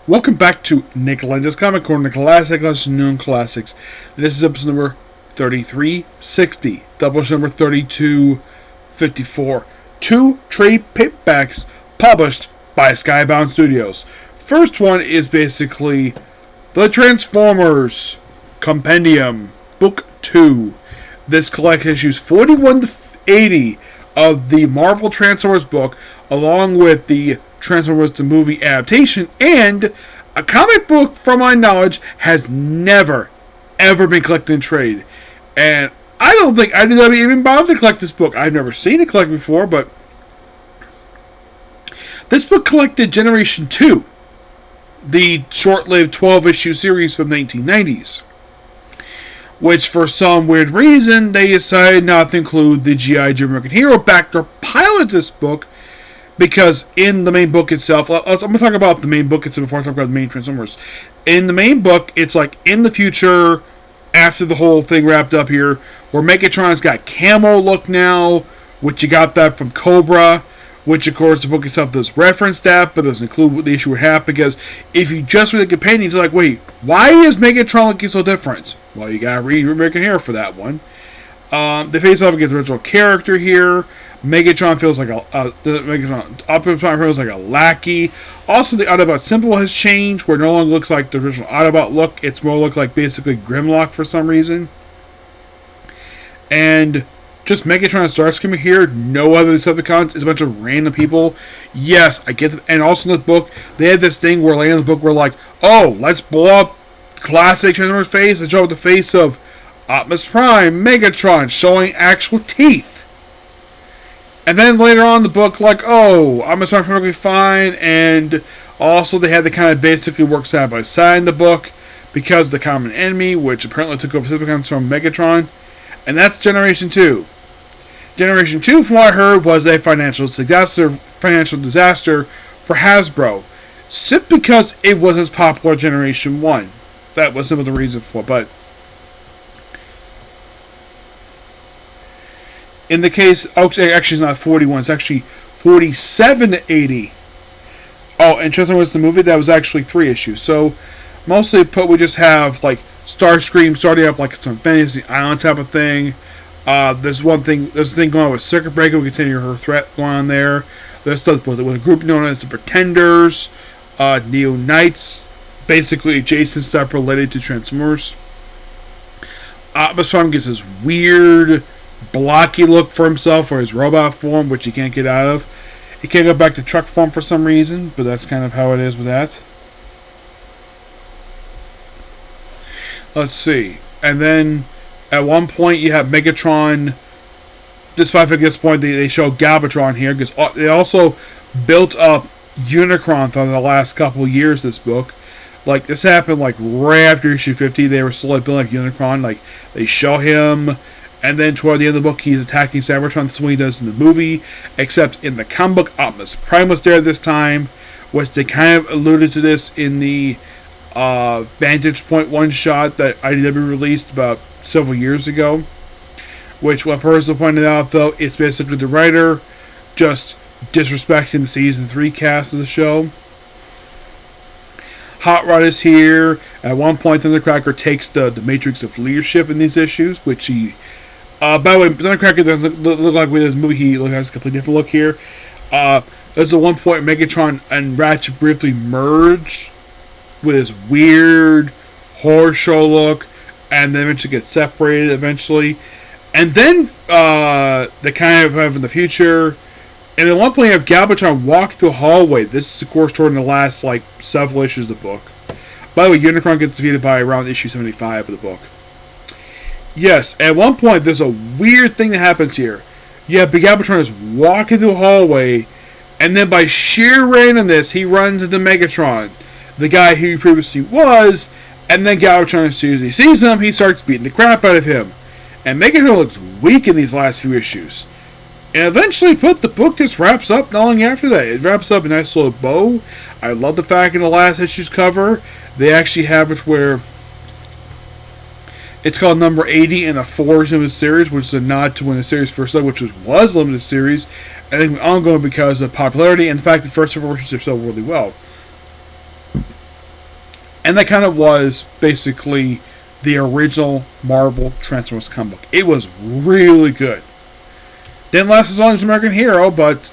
Welcome back to Nick Lenz's Comic Corner, Classic Lesson Known Classics. This is episode number 3360, Doubleshot number 3254. Two trade paperbacks published by Skybound Studios. First one is basically The Transformers Compendium, Book 2. This collects issues 41 to 80 of the Marvel Transformers book, along with the Transformers the movie adaptation, and a comic book, from my knowledge, has never, ever been collected in trade. And I don't think IDW even bothered to collect this book. I've never seen it collected before, but this book collected Generation 2, the short-lived 12-issue series from the 1990s, which for some weird reason they decided not to include the G.I. Joe American Hero backdoor pilot this book, because in the main book itself, I'm going to talk about the main book itself before I talk about the main Transformers. In the main book, it's like in the future, after the whole thing wrapped up here, where Megatron's got camo look now, which you got that from Cobra, which of course the book itself does reference that, but doesn't include what the issue would have, because if you just read the companions, you're like, wait, why is Megatron looking so different? Well, you gotta read American Hero for that one. They face off against the original character here. Megatron feels like Optimus Prime feels like a lackey. Also, the Autobot symbol has changed, where it no longer looks like the original Autobot look. It's more look like basically Grimlock for some reason. And just Megatron and Starscream here. No other Decepticons. It's a bunch of random people. Yes, I get it. And also in the book, they had this thing where later in the book we're like, oh, let's blow up classic Transformers face and show up the face of Optimus Prime, Megatron, showing actual teeth. And then later on in the book, like, oh, Optimus Prime perfectly fine, and also they had to kind of basically work side by side in the book, because the common enemy, which apparently took over Decepticons from Megatron, and that's Generation 2. Generation 2, from what I heard, was a financial disaster for Hasbro, simply because it wasn't as popular as Generation 1. That was some of the reason for it, but in the case, actually it's not 41, it's actually 47 to 80. Oh, and Transformers the movie, that was actually 3 issues. So, mostly we just have, like, Starscream starting up like some Fantasy Island type of thing. There's a thing going on with Circuit Breaker, we continue her threat going on there. There's stuff with a group known as the Pretenders, Neo Knights, basically adjacent stuff related to Transformers. Optimus Prime gets this weird blocky look for himself, or his robot form, which he can't get out of. He can't go back to truck form for some reason, but that's kind of how it is with that. Let's see. And then at one point you have Megatron. Despite at this point they show Galvatron here, because they also built up Unicron throughout the last couple of years. This book, like, this happened like right after issue 50. They were slowly building up Unicron. Like, they show him, and then toward the end of the book, he's attacking Cybertron. That's what he does in the movie. Except in the comic book, Optimus Prime was there this time, which they kind of alluded to this in the Vantage Point one-shot that IDW released about several years ago. Which, one person pointed out, though, it's basically the writer just disrespecting the Season 3 cast of the show. Hot Rod is here. At one point, Thundercracker takes the matrix of leadership in these issues, which he... by the way, Thundercracker doesn't look like with this movie. He has a completely different look here. There's the one point Megatron and Ratchet briefly merge with this weird horror show look, and then eventually get separated eventually. And then they kind of have in the future. And at one point you have Galvatron walk through a hallway. This is, of course, toward the last, like, several issues of the book. By the way, Unicron gets defeated by around issue 75 of the book. Yes, at one point there's a weird thing that happens here. You have Galvatron is walking through a hallway, and then by sheer randomness he runs into Megatron, the guy who he previously was, and then Galvatron, as soon as he sees him, he starts beating the crap out of him. And Megatron looks weak in these last few issues. And eventually, the book just wraps up not long after that. It wraps up a nice little bow. I love the fact in the last issue's cover, they actually have it where it's called number 80 in a 4 limited series, which is a nod to when the series first started, which was limited series. I think ongoing because of popularity and the fact that first 4 issues are sold really well. And that kind of was basically the original Marvel Transformers comic book. It was really good. Didn't last as long as American Hero, but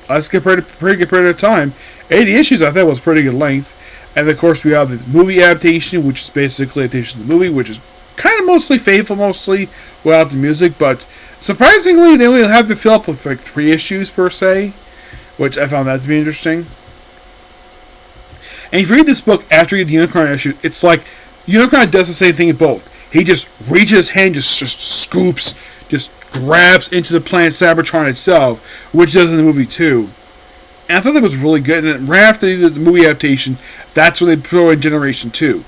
that's a pretty good period of time. 80 issues, I thought, was pretty good length. And of course, we have the movie adaptation, which is basically adaptation of the movie, which is kind of mostly faithful, mostly without the music. But surprisingly, they only have to fill up with like 3 issues per se, which I found that to be interesting. And if you read this book after you read the Unicorn issue, it's like Unicorn does the same thing in both. He just reaches his hand, just scoops, just grabs into the planet Cybertron itself, which does in the movie too. And I thought that was really good. And right after the movie adaptation, that's when they throw in Generation 2.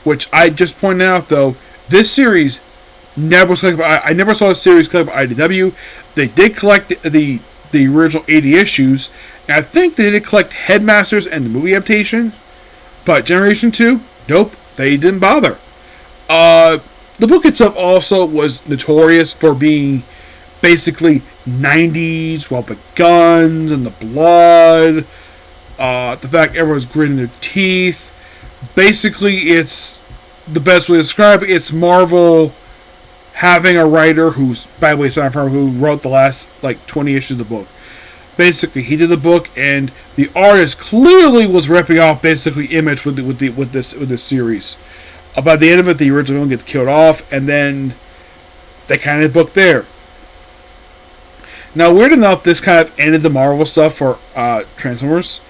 Which I just pointed out, though, this series never was collected by... I never saw a series collected by IDW. They did collect the original 80 issues. And I think they did collect Headmasters and the movie adaptation. But Generation 2, nope, they didn't bother. The book itself also was notorious for being basically 90s, well, the guns and the blood, the fact everyone's gritting their teeth. Basically, it's the best way to describe it. It's Marvel having a writer who's, by the way, who wrote the last like 20 issues of the book. Basically, he did the book, and the artist clearly was ripping off basically Image with this series. By the end of it, the original one gets killed off, and then they kind of book there. Now, weird enough, this kind of ended the Marvel stuff for Transformers.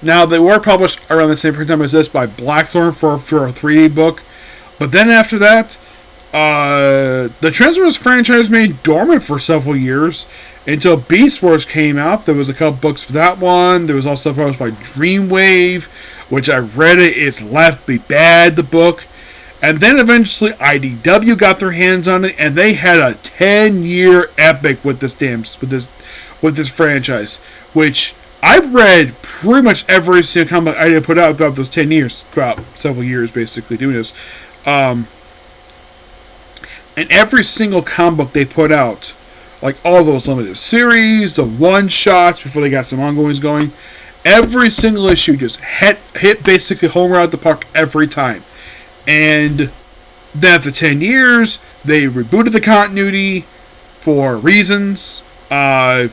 Now, they were published around the same time as this by Blackthorn for a 3D book. But then after that, the Transformers franchise remained dormant for several years until Beast Wars came out. There was a couple books for that one. There was also published by Dreamwave, which I read it. It's Left Be Bad, the book. And then eventually IDW got their hands on it, and they had a 10-year epic with this franchise, which I read pretty much every single comic IDW put out throughout those 10 years, throughout several years, basically doing this. And every single comic book they put out, like all those limited series, the one-shots before they got some ongoings going, every single issue just hit basically home run out the park every time. And then after 10 years, they rebooted the continuity for reasons, where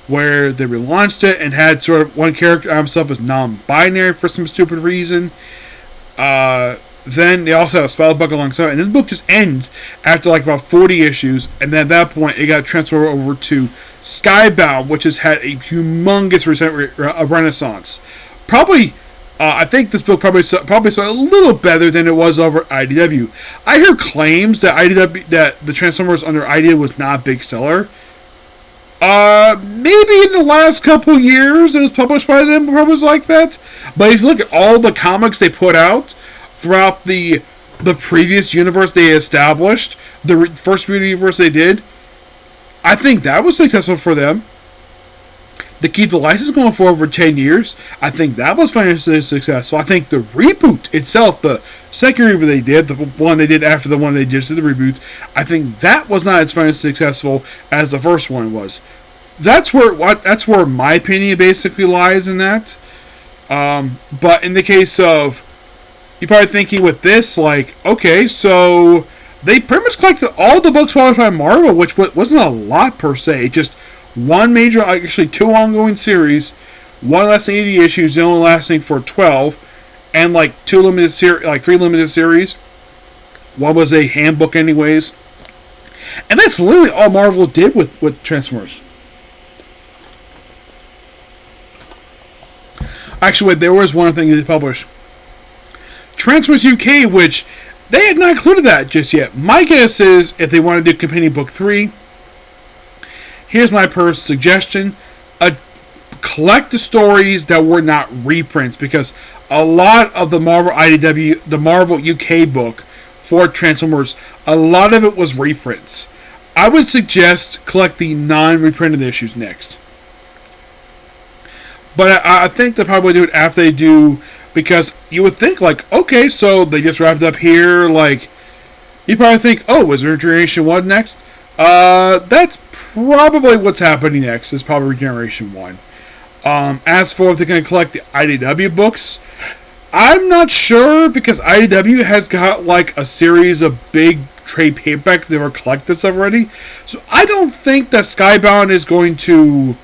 they relaunched it and had sort of one character himself as non-binary for some stupid reason. Then they also had a spell book alongside, and this book just ends after like about 40 issues, and then at that point it got transferred over to Skybound, which has had a humongous renaissance. Probably, I think this book probably saw a little better than it was over IDW. I hear claims that that the Transformers under IDW was not a big seller. Maybe in the last couple years it was published by them, probably was like that. But if you look at all the comics they put out throughout the previous universe they established, the first universe they did, I think that was successful for them. To keep the license going for over 10 years, I think that was financially successful. I think the reboot itself, the second reboot they did, the one they did after the one they just did the reboot, I think that was not as financially successful as the first one was. That's where my opinion basically lies in that. But in the case of, you're probably thinking with this, like, okay, so they pretty much collected all the books published by Marvel, which wasn't a lot per se. Just one major, actually 2 ongoing series, one lasting 80 issues, the only lasting for 12, and like 3 limited series. One was a handbook, anyways, and that's literally all Marvel did with Transformers. Actually, wait, there was one thing they published, Transformers UK, which they had not included that just yet. My guess is if they want to do Compendium Book 3. Here's my personal suggestion. Collect the stories that were not reprints, because a lot of the Marvel IDW, the Marvel UK book for Transformers, a lot of it was reprints. I would suggest collect the non-reprinted issues next. But I think they'll probably do it after they do, because you would think, like, okay, so they just wrapped up here, like, you probably think, oh, is there Generation 1 next? That's probably what's happening next, is probably Generation 1. As for if they're going to collect the IDW books, I'm not sure because IDW has got like a series of big trade paperbacks that were collected stuff already. So I don't think that Skybound is going to,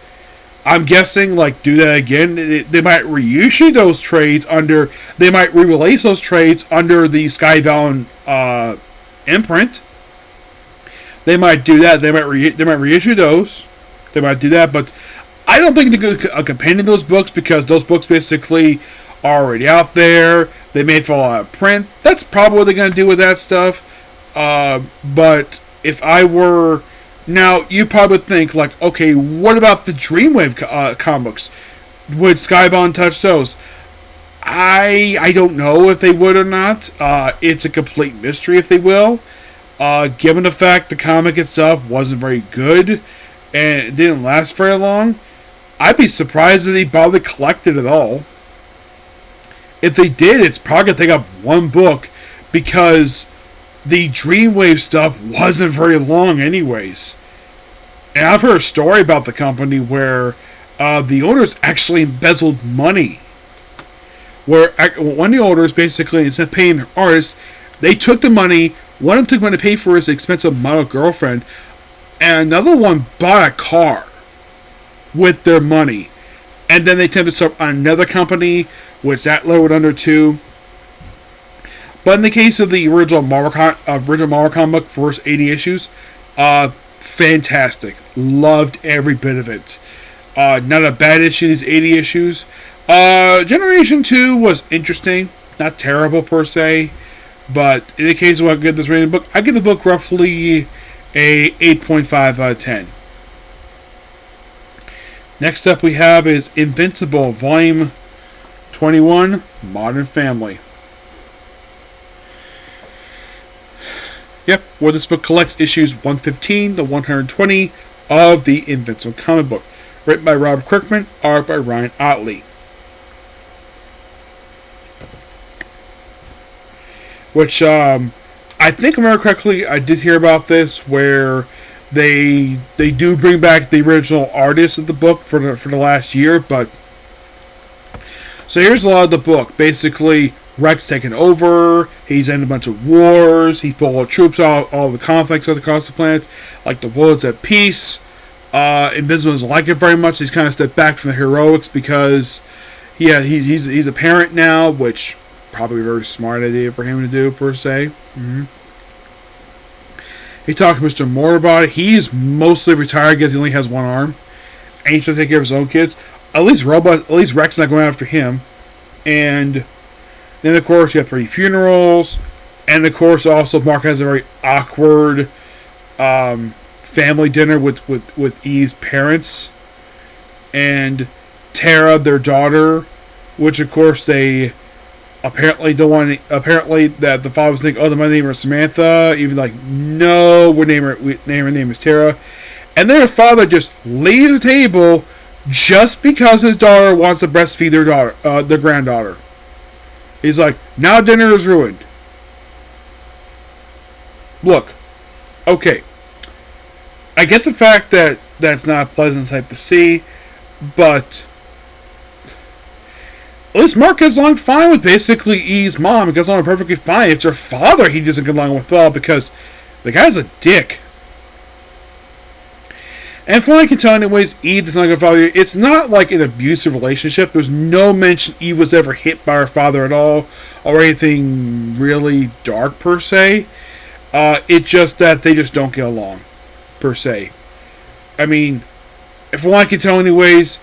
I'm guessing, like, do that again. They might reissue those trades under, they might re-release those trades under the Skybound imprint. They might do that. They might reissue those. They might do that, but I don't think they're going to companion those books because those books basically are already out there. They may fall out of print. That's probably what they're going to do with that stuff. But if I were... Now, you probably think, like, okay, what about the Dreamwave comics? Would Skybound touch those? I don't know if they would or not. It's a complete mystery if they will. Given the fact the comic itself wasn't very good and it didn't last very long, I'd be surprised if they bothered collecting it at all. If they did, it's probably going to take up one book because the Dreamwave stuff wasn't very long anyways. And I've heard a story about the company where the owners actually embezzled money. Where one of the owners basically, instead of paying their artists, they took the money. One of them took money to pay for his expensive model girlfriend, and another one bought a car with their money. And then they attempted to start another company, which that lowered under too. But in the case of the original Marvel comic, first 80 issues, fantastic. Loved every bit of it. Not a bad issue, these 80 issues. Generation 2 was interesting. Not terrible per se. But in the case of what I give this rated book, I give the book roughly a 8.5 out of 10. Next up we have is Invincible, Volume 21, Modern Family. Yep, where this book collects issues 115 to 120 of the Invincible comic book. Written by Robert Kirkman, art by Ryan Ottley. Which, I think, if I remember correctly, I did hear about this, where they do bring back the original artist of the book for the last year, but... So here's a lot of the book. Basically, Rex taking over, he's in a bunch of wars, he's pulling troops out, all the conflicts across the planet, like the world's at peace. Invincible doesn't like it very much, he's kind of stepped back from the heroics because, yeah, he's a parent now, which... probably a very smart idea for him to do, per se. Mm-hmm. He talked to Mr. Moore about it. He's mostly retired because he only has one arm. And he's trying to take care of his own Kids. At least Rex not going after him. And then, of course, you have 3 funerals. And, of course, also Mark has a very awkward family dinner with Eve's parents. And Tara, their daughter, which, of course, they... Apparently that the father was thinking, oh, my name is Samantha. Even like, no, her name is Tara. And then her father just leaves the table just because his daughter wants to breastfeed their granddaughter. He's like, now dinner is ruined. Look, okay. I get the fact that that's not a pleasant sight to see, but... At least Mark gets along fine with basically Eve's mom. He gets along perfectly fine. It's her father he doesn't get along with well because the guy's a dick. And from what I can tell anyways, Eve does not get father. It's not like an abusive relationship. There's no mention Eve was ever hit by her father at all or anything really dark per se. It's just that they just don't get along per se. I mean, from what I can tell anyways,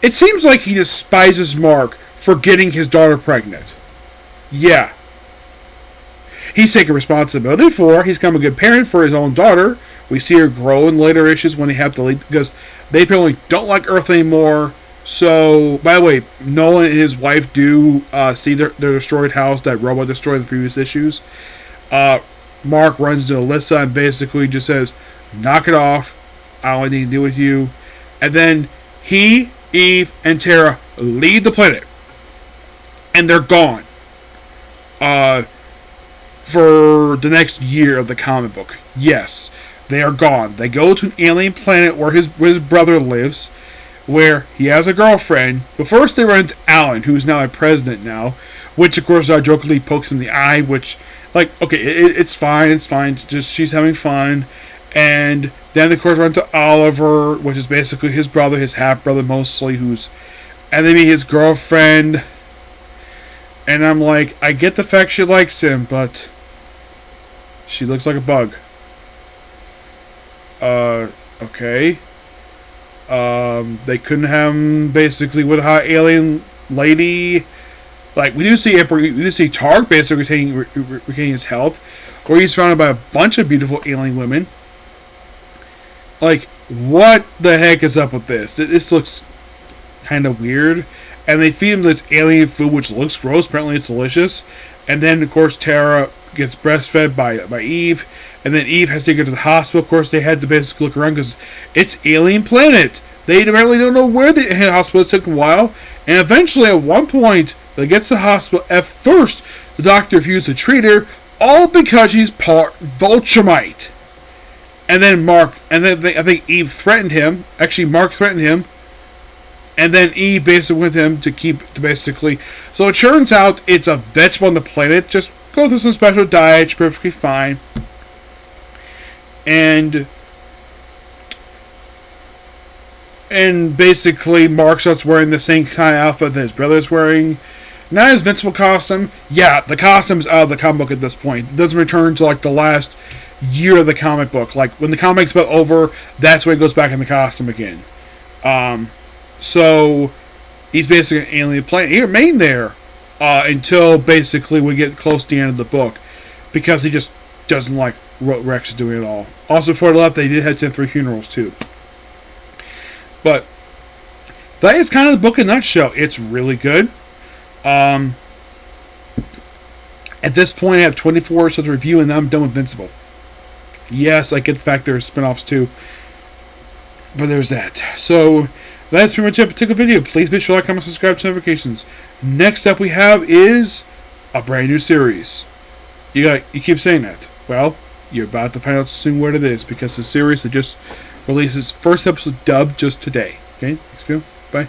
it seems like he despises Mark for getting his daughter pregnant. Yeah. He's taking responsibility for her. He's become a good parent for his own daughter. We see her grow in later issues when they have to leave because they apparently don't like Earth anymore. So, by the way, Nolan and his wife do see their destroyed house that Robo destroyed in the previous issues. Mark runs to Alyssa and basically just says, knock it off. I don't want anything to do with you. And then he, Eve, and Tara leave the planet. And they're gone. For the next year of the comic book. Yes, they are gone. They go to an alien planet where his brother lives. where he has a girlfriend. But first they run into Alan, who's now a president now, which of course jokingly pokes him in the eye, which, like, okay, it's fine, just she's having fun. And then of course run into Oliver, which is basically his brother, his half-brother mostly, and then his girlfriend. And I'm like, I get the fact she likes him, but she looks like a bug. Okay. They couldn't have him basically with a hot alien lady. Like, we do see Targ basically retaining his health, where he's surrounded by a bunch of beautiful alien women. Like, what the heck is up with this? This looks kind of weird. And they feed him this alien food, which looks gross. Apparently it's delicious. And then, of course, Tara gets breastfed by Eve. And then Eve has to get to the hospital. Of course, they had to basically look around because it's alien planet. They apparently don't know where the hospital is. It took a while. And eventually, at one point, they get to the hospital. At first, the doctor refused to treat her, all because she's part Vulturite. And then I think Eve threatened him. Actually, Mark threatened him. And then Eve basically went with him So it turns out it's a vegetable on the planet. Just go through some special diet. It's perfectly fine. And basically Mark starts wearing the same kind of outfit that his brother's wearing. Not his Invincible costume. Yeah, the costume's out of the comic book at this point. It doesn't return to like the last year of the comic book. Like when the comic's about over, that's when it goes back in the costume again. So he's basically an alien planet. He remained there until basically we get close to the end of the book, because he just doesn't like what Rex is doing at all. Also, before they left, they did have 3 funerals too. But that is kind of the book in a nutshell. It's really good. At this point, I have 24 episodes to review, and then I'm done with Invincible. Yes, I get the fact there are spin-offs too, but there's that. So that's pretty much it for a particular video. Please be sure to like, comment, subscribe to notifications. Next up we have is a brand new series. You keep saying that. Well, you're about to find out soon what it is, because the series that just released its first episode dubbed just today. Okay, thanks for viewing. Bye.